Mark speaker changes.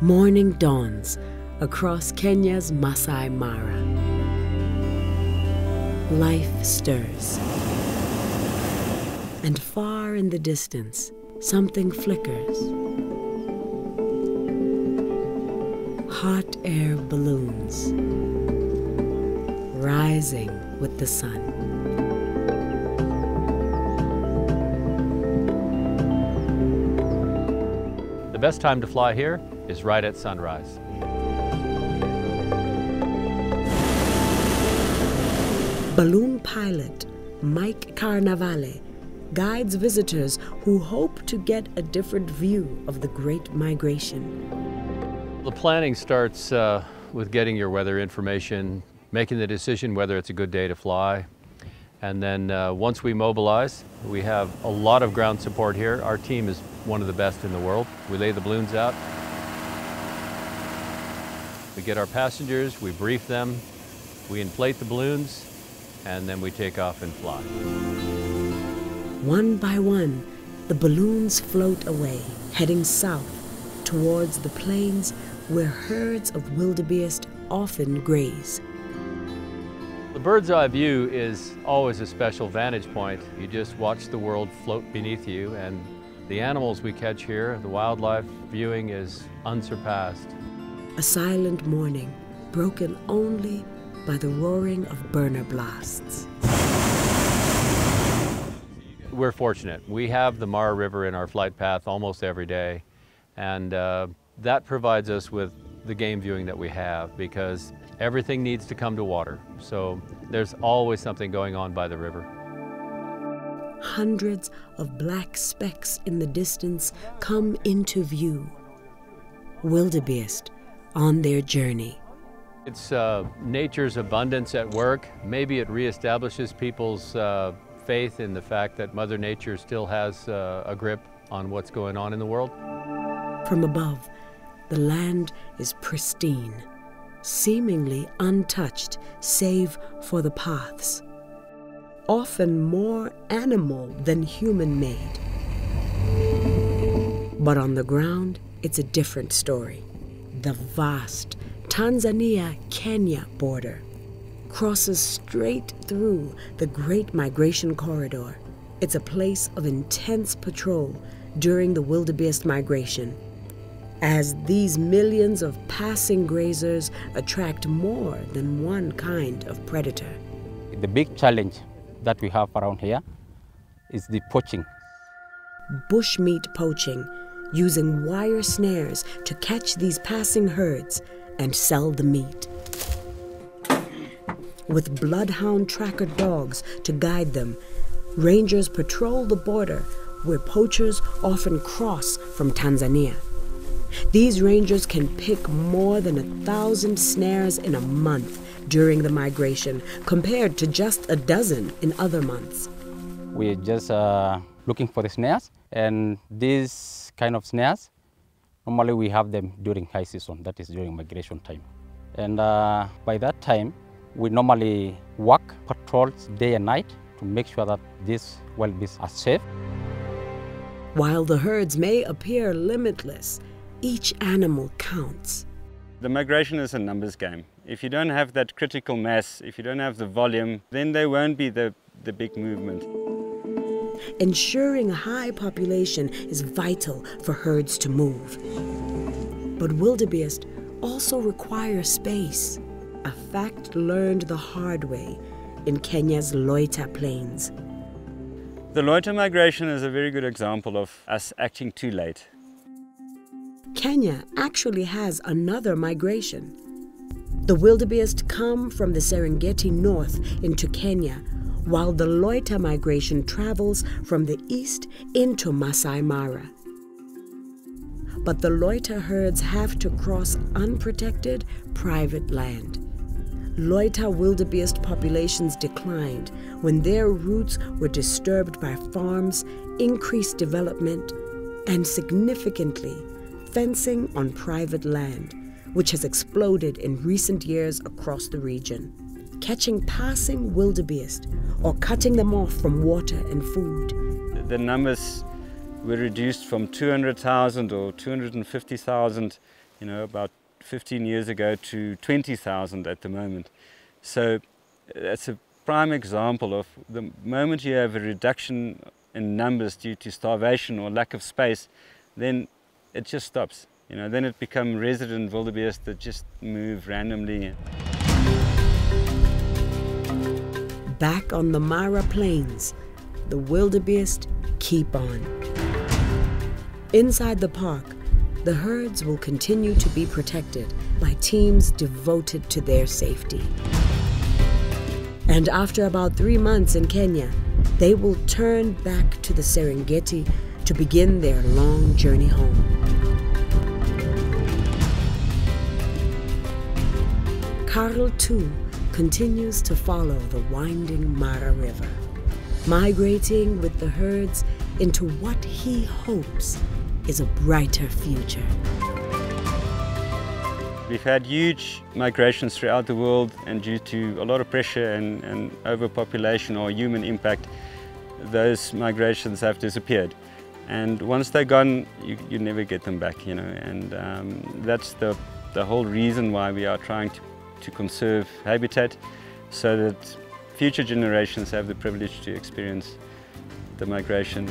Speaker 1: Morning dawns across Kenya's Masai Mara. Life stirs. And far in the distance, something flickers. Hot air balloons, rising with the sun.
Speaker 2: The best time to fly here is right at sunrise.
Speaker 1: Balloon pilot Mike Carnavale guides visitors who hope to get a different view of the Great Migration.
Speaker 2: The planning starts with getting your weather information, making the decision whether it's a good day to fly. And then once we mobilize, we have a lot of ground support here. Our team is one of the best in the world. We lay the balloons out. We get our passengers, we brief them, we inflate the balloons, and then we take off and fly.
Speaker 1: One by one, the balloons float away, heading south towards the plains where herds of wildebeest often graze.
Speaker 2: The bird's eye view is always a special vantage point. You just watch the world float beneath you, and the animals we catch here, the wildlife viewing is unsurpassed.
Speaker 1: A silent morning, broken only by the roaring of burner blasts.
Speaker 2: We're fortunate. We have the Mara River in our flight path almost every day, and that provides us with the game viewing that we have, because everything needs to come to water. So there's always something going on by the river.
Speaker 1: Hundreds of black specks in the distance come into view. Wildebeest on their journey.
Speaker 2: It's nature's abundance at work. Maybe it reestablishes people's faith in the fact that Mother Nature still has a grip on what's going on in the world.
Speaker 1: From above, the land is pristine, seemingly untouched save for the paths. Often more animal than human-made. But on the ground, it's a different story. The vast Tanzania-Kenya border crosses straight through the Great Migration Corridor. It's a place of intense patrol during the wildebeest migration, as these millions of passing grazers attract more than one kind of predator.
Speaker 3: The big challenge that we have around here is the poaching.
Speaker 1: Bushmeat poaching, using wire snares to catch these passing herds and sell the meat. With bloodhound tracker dogs to guide them, rangers patrol the border where poachers often cross from Tanzania. These rangers can pick more than 1,000 snares in a month during the migration, compared to just a dozen in other months.
Speaker 3: We're just looking for the snares, and these kind of snares, normally we have them during high season, that is during migration time. And by that time, we normally work patrols day and night to make sure that these wildebeest are safe.
Speaker 1: While the herds may appear limitless, each animal counts.
Speaker 4: The migration is a numbers game. If you don't have that critical mass, if you don't have the volume, then there won't be the big movement.
Speaker 1: Ensuring a high population is vital for herds to move. But wildebeest also require space, a fact learned the hard way in Kenya's Loita Plains.
Speaker 4: The Loita migration is a very good example of us acting too late.
Speaker 1: Kenya actually has another migration. The wildebeest come from the Serengeti north into Kenya, while the Loita migration travels from the east into Masai Mara. But the Loita herds have to cross unprotected, private land. Loita wildebeest populations declined when their routes were disturbed by farms, increased development, and significantly, fencing on private land, which has exploded in recent years across the region. catching passing wildebeest or cutting them off from water and food.
Speaker 4: The numbers were reduced from 200,000 or 250,000, about 15 years ago to 20,000 at the moment. So that's a prime example of the moment you have a reduction in numbers due to starvation or lack of space, then it just stops. Then it becomes resident wildebeest that just move randomly.
Speaker 1: Back on the Mara Plains, the wildebeest keep on. Inside the park, the herds will continue to be protected by teams devoted to their safety. And after about 3 months in Kenya, they will turn back to the Serengeti to begin their long journey home. Carel too continues to follow the winding Mara River, migrating with the herds into what he hopes is a brighter future.
Speaker 4: We've had huge migrations throughout the world, and due to a lot of pressure and overpopulation or human impact, those migrations have disappeared. And once they're gone, you never get them back, and that's the whole reason why we are trying to conserve habitat, so that future generations have the privilege to experience the migration.